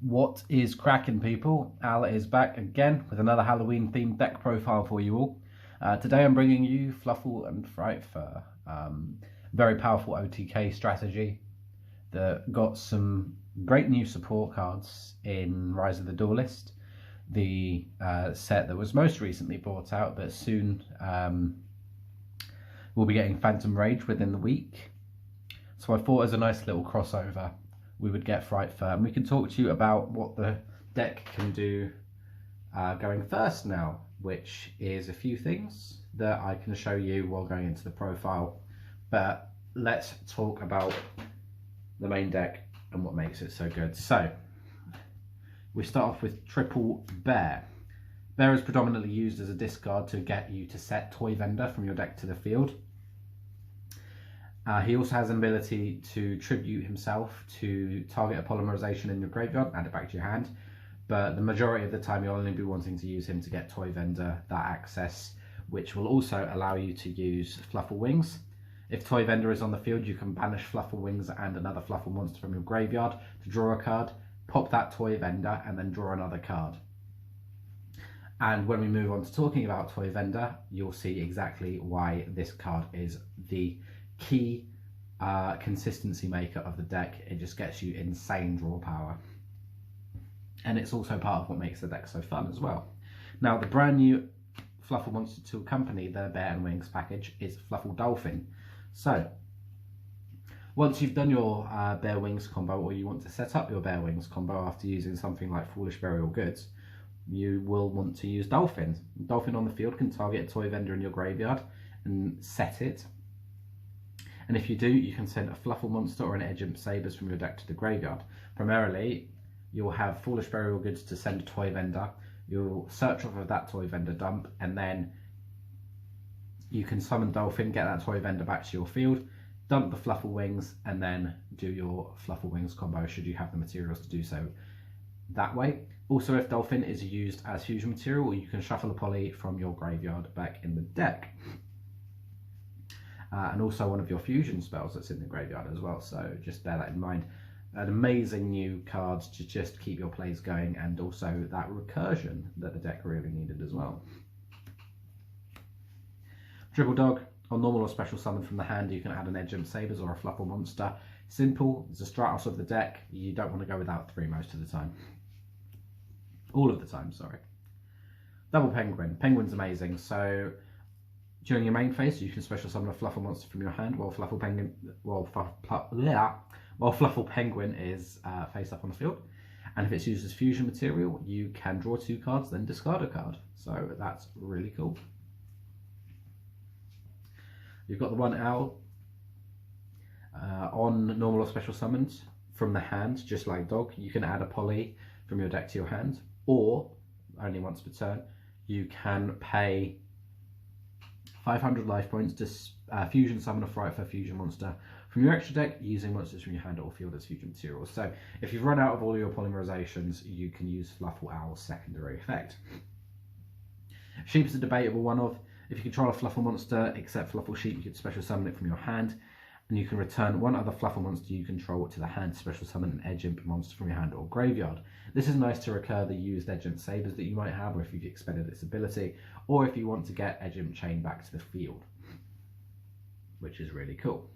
What is cracking, people? Al is back again with another Halloween themed deck profile for you all. Today I'm bringing you Fluffal and Frightfur. Very powerful OTK strategy that got some great new support cards in Rise of the Duelist, the set that was most recently brought out, but soon we'll be getting Phantom Rage within the week. So I thought as a nice little crossover we would get Frightfur, and we can talk to you about what the deck can do going first now, which is a few things that I can show you while going into the profile. But let's talk about the main deck and what makes it so good. So we start off with Triple Bear. Bear is predominantly used as a discard to get you to set Toy Vendor from your deck to the field. He also has an ability to tribute himself to target a polymerization in your graveyard, add it back to your hand. But the majority of the time you'll only be wanting to use him to get Toy Vendor that access, which will also allow you to use Fluffal Wings. If Toy Vendor is on the field, you can banish Fluffal Wings and another Fluffal monster from your graveyard to draw a card, pop that Toy Vendor, and then draw another card. And when we move on to talking about Toy Vendor, you'll see exactly why this card is the key consistency maker of the deck. It just gets you insane draw power, and it's also part of what makes the deck so fun as well. Now, the brand new Fluffal monster to accompany the Bear and Wings package is Fluffal Dolphin. So once you've done your Bear Wings combo, or you want to set up your Bear Wings combo after using something like Foolish Burial Goods, you will want to use Dolphin. Dolphin on the field can target a Toy Vendor in your graveyard and set it. And if you do, you can send a Fluffal monster or an Imps Sabers from your deck to the graveyard. Primarily, you'll have Foolish Burial Goods to send a Toy Vendor. You'll search off of that Toy Vendor dump, and then you can summon Dolphin, get that Toy Vendor back to your field, dump the Fluffal Wings, and then do your Fluffal Wings combo should you have the materials to do so that way. Also, if Dolphin is used as fusion material, you can shuffle a poly from your graveyard back in the deck. And also one of your fusion spells that's in the graveyard as well, so just bear that in mind. An amazing new card to just keep your plays going, and also that recursion that the deck really needed as well. Dribble Dog. On normal or special summon from the hand, you can add an Imps Sabers or a Fluffal monster. Simple, it's a Stratos of the deck. You don't want to go without 3 most of the time. All of the time, sorry. Double Penguin. Penguin's amazing, so during your main phase, you can special summon a Fluffal monster from your hand while Fluffal Penguin is face up on the field. And if it's used as fusion material, you can draw 2 cards, then discard a card. So that's really cool. You've got the one Owl. On normal or special summons from the hand, just like Dog, you can add a poly from your deck to your hand, or only once per turn, you can pay 500 life points to fusion summon a Frightfur fusion monster from your extra deck using monsters from your hand or field as fusion materials. So if you've run out of all your polymerizations, you can use Fluffal Owl's secondary effect. Sheep is a debatable one of. If you control a Fluffal monster except Fluffal Sheep, you can special summon it from your hand, and you can return one other Fluffal monster you control to the hand to special summon an Imp monster from your hand or graveyard. This is nice to recur the used Imp Sabers that you might have, or if you've expended its ability, or if you want to get Imp Chain back to the field, which is really cool.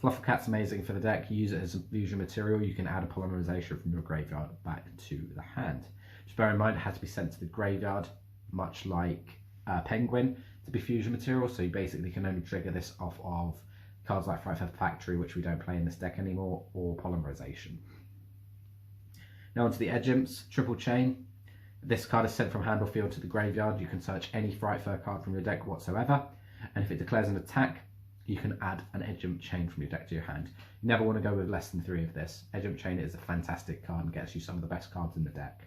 Fluffal Cat's amazing for the deck. You use it as a fusion material. You can add a polymerization from your graveyard back to the hand. Just bear in mind it has to be sent to the graveyard, much like Penguin, to be fusion material, so you basically can only trigger this off of cards like Frightfur Factory, which we don't play in this deck anymore, or polymerization. Now onto the Imps. Triple Chain. This card is sent from hand or field to the graveyard. You can search any Frightfur card from your deck whatsoever, and if it declares an attack, you can add an Imp Chain from your deck to your hand. You never want to go with less than 3 of this. Imp Chain is a fantastic card and gets you some of the best cards in the deck.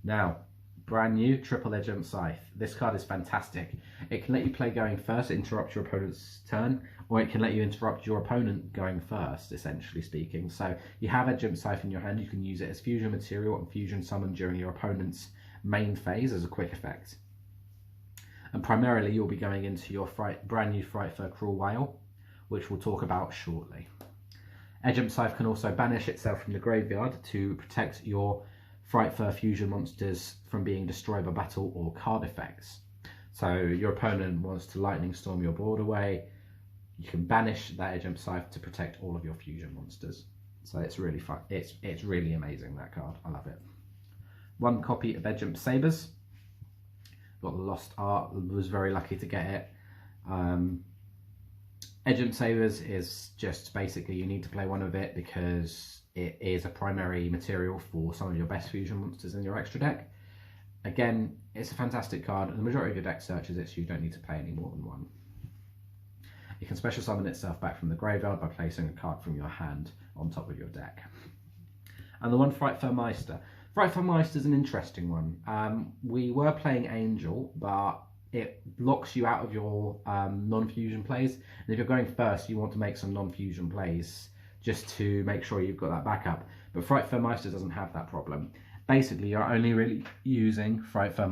Now, brand new Triple Imp Scythe. This card is fantastic. It can let you play going first, interrupt your opponent's turn, or it can let you interrupt your opponent going first, essentially speaking. So you have Imp Scythe in your hand, you can use it as fusion material and fusion summon during your opponent's main phase as a quick effect. And primarily you'll be going into your brand new Frightfur Cruel Whale, which we'll talk about shortly. Imps Scythe can also banish itself from the graveyard to protect your frightfur fusion monsters from being destroyed by battle or card effects. So your opponent wants to lightning storm your board away, you can banish that Imps Scythe to protect all of your fusion monsters. So it's really fun. It's really amazing, that card. I love it. One copy of Imps Sabers. Got the lost art. Was very lucky to get it. Imps Sabers is just basically you need to play one of it because it is a primary material for some of your best fusion monsters in your extra deck. Again, it's a fantastic card, and the majority of your deck searches it, so you don't need to play any more than one. It can special summon itself back from the graveyard by placing a card from your hand on top of your deck. And the one frightfur Meister. Frightfur Meister is an interesting one. We were playing Angel, but it blocks you out of your non-fusion plays. And if you're going first, you want to make some non-fusion plays just to make sure you've got that backup. But Frightfur Meister doesn't have that problem. Basically, you're only really using Frightfur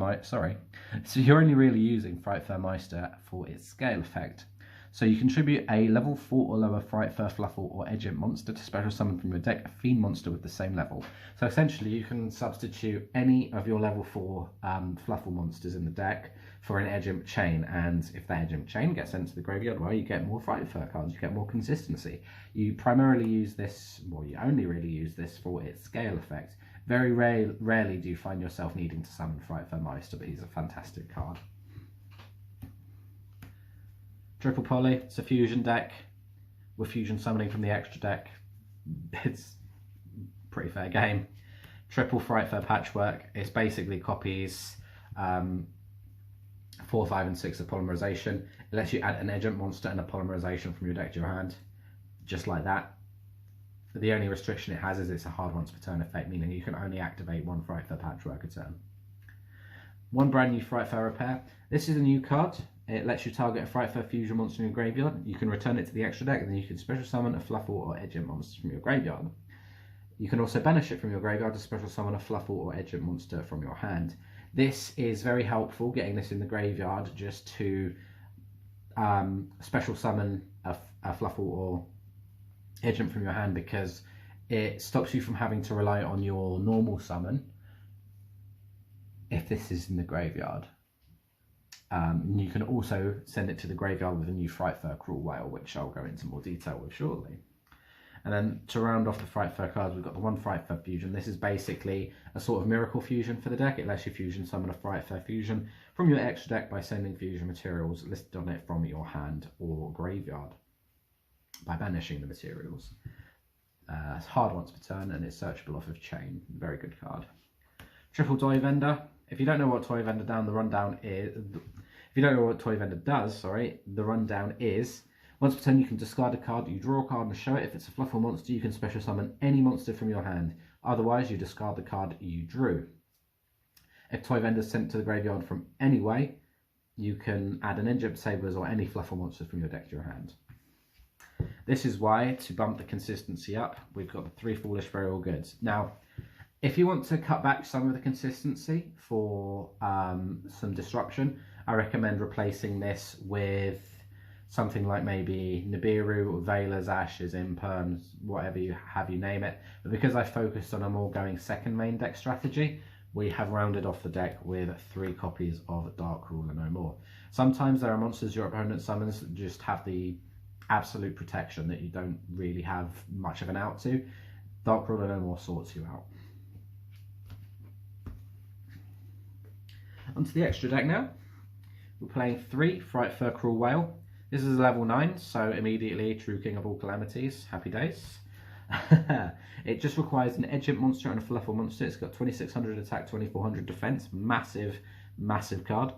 Meister for its scale effect. So you contribute a level 4 or lower frightfur, fluffal, or edge imp monster to special summon from your deck a fiend monster with the same level. So essentially, you can substitute any of your level 4 fluffal monsters in the deck for an edge imp chain, and if that edge imp chain gets sent to the graveyard, well, you get more frightfur cards, you get more consistency. You primarily use this, well, you only really use this for its scale effect. Very rarely do you find yourself needing to summon Frightfur Meister, but he's a fantastic card. Triple Poly, it's a fusion deck with fusion summoning from the extra deck. It's a pretty fair game. Triple Frightfur Patchwork, it's basically copies 4, 5 and 6 of Polymerization. It lets you add an edge imp monster and a Polymerization from your deck to your hand, just like that. The only restriction it has is it's a hard once per turn effect, meaning you can only activate one Frightfur Patchwork a turn. One brand new Frightfur Repair. This is a new card. It lets you target a Frightfur fusion monster in your graveyard. You can return it to the extra deck, and then you can special summon a Fluffal or Edge Imp monster from your graveyard. You can also banish it from your graveyard to special summon a Fluffal or Edge Imp monster from your hand. This is very helpful, getting this in the graveyard just to special summon a Fluffal or Edge Imp from your hand, because it stops you from having to rely on your normal summon if this is in the graveyard. You can also send it to the graveyard with a new Frightfur Cruel Whale, which I'll go into more detail with shortly. And then to round off the Frightfur cards, we've got the one Frightfur Fusion. This is basically a sort of miracle fusion for the deck. It lets you fusion summon a Frightfur Fusion from your extra deck by sending fusion materials listed on it from your hand or graveyard by banishing the materials. It's hard once per turn, and it's searchable off of chain. Very good card. Triple Toy Vendor. If you don't know what Toy Vendor does, the rundown is once per turn you can discard a card, you draw a card and show it. If it's a Fluffal monster, you can special summon any monster from your hand. Otherwise, you discard the card you drew. If Toy Vendor is sent to the graveyard from any way, you can add an Imps Sabers or any Fluffal monsters from your deck to your hand. This is why, to bump the consistency up, we've got the 3 Foolish Very All Goods. Now, if you want to cut back some of the consistency for some disruption, I recommend replacing this with something like maybe Nibiru, Veilers, Ashes, Imperms, whatever you name it. But because I focused on a more going second main deck strategy, we have rounded off the deck with 3 copies of Dark Ruler No More. Sometimes there are monsters your opponent summons that just have the absolute protection that you don't really have much of an out to. Dark Ruler No More sorts you out. Onto the extra deck now. We're playing 3 Frightfur Cruel Whale. This is a level 9, so immediately True King of all calamities. Happy days. It just requires an Edge Imp monster and a Fluffal monster. It's got 2600 attack, 2400 defense. Massive, massive card.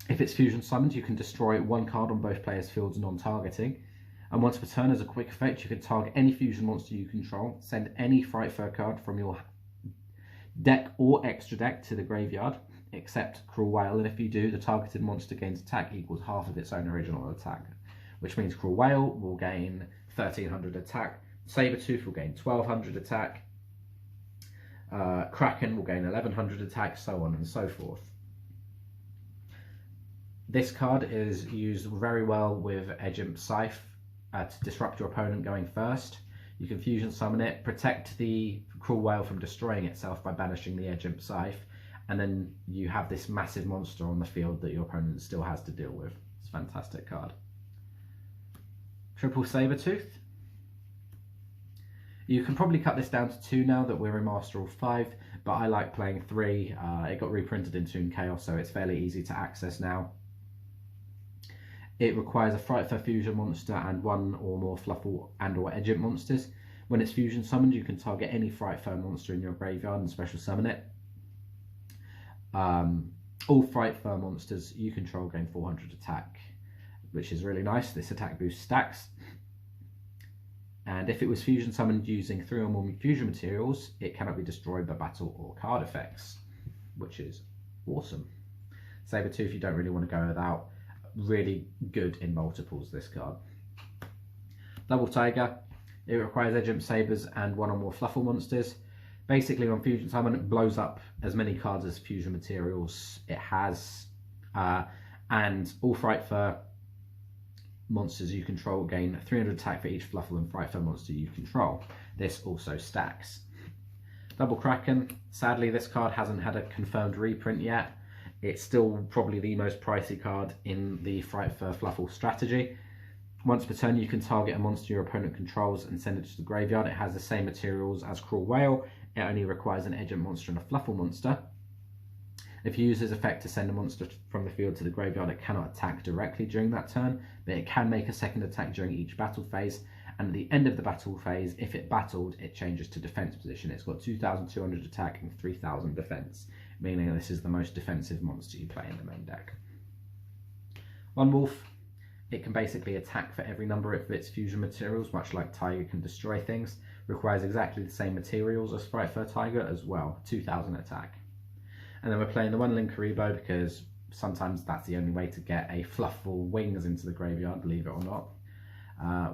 If it's fusion summoned, you can destroy 1 card on both players' fields non-targeting. And once per turn, as a quick effect, you can target any fusion monster you control, send any Frightfur card from your deck or extra deck to the graveyard, except Cruel Whale, and if you do, the targeted monster gains attack equals half of its own original attack, which means Cruel Whale will gain 1300 attack, Sabertooth will gain 1200 attack, Kraken will gain 1100 attack, so on and so forth. This card is used very well with Imps Scythe to disrupt your opponent going first. You can fusion summon it, protect the Cruel Whale from destroying itself by banishing the Edge Imp Scythe, and then you have this massive monster on the field that your opponent still has to deal with. It's a fantastic card. Triple Sabertooth. You can probably cut this down to 2 now that we're in Master of 5, but I like playing 3. It got reprinted in Toon Chaos, so it's fairly easy to access now. It requires a frightfur fusion monster and 1 or more fluffal and or edge imp monsters. When it's fusion summoned, you can target any frightfur monster in your graveyard and special summon it. All frightfur monsters you control gain 400 attack, which is really nice. This attack boost stacks. And if it was fusion summoned using 3 or more fusion materials, it cannot be destroyed by battle or card effects, which is awesome. Sabertooth, you don't really want to go without. Really good in multiples, this card. Double Tiger. It requires Edge Imp Sabers and 1 or more fluffal monsters. Basically, on fusion summon, it blows up as many cards as fusion materials it has, and all frightfur monsters you control gain 300 attack for each fluffal and frightfur monster you control. This also stacks. Double Kraken. Sadly, this card hasn't had a confirmed reprint yet. It's still probably the most pricey card in the frightfur fluffal strategy. Once per turn, you can target a monster your opponent controls and send it to the graveyard. It has the same materials as Cruel Whale. It only requires an Edge Imp monster and a fluffal monster. If you use this effect to send a monster from the field to the graveyard, it cannot attack directly during that turn, but it can make a second attack during each battle phase. And at the end of the battle phase, if it battled, it changes to defense position. It's got 2,200 attack and 3,000 defense, meaning this is the most defensive monster you play in the main deck. One Wolf. It can basically attack for every number of its fusion materials, much like Tiger can destroy things. Requires exactly the same materials as Frightfur Tiger as well, 2,000 attack. And then we're playing the 1 Linkuriboh because sometimes that's the only way to get a fluffal wings into the graveyard, believe it or not.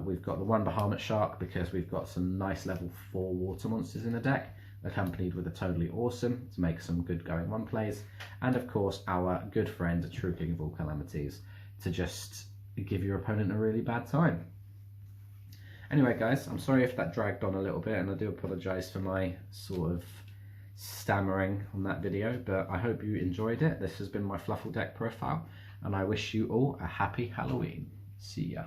We've got the 1 Bahamut Shark because we've got some nice level 4 water monsters in the deck, accompanied with a Totally Awesome to make some good going 1 plays. And of course our good friend, True King of all Calamities, to just give your opponent a really bad time. Anyway guys, I'm sorry if that dragged on a little bit, and I do apologise for my sort of stammering on that video, but I hope you enjoyed it. This has been my Fluffal deck profile, and I wish you all a happy Halloween. See ya.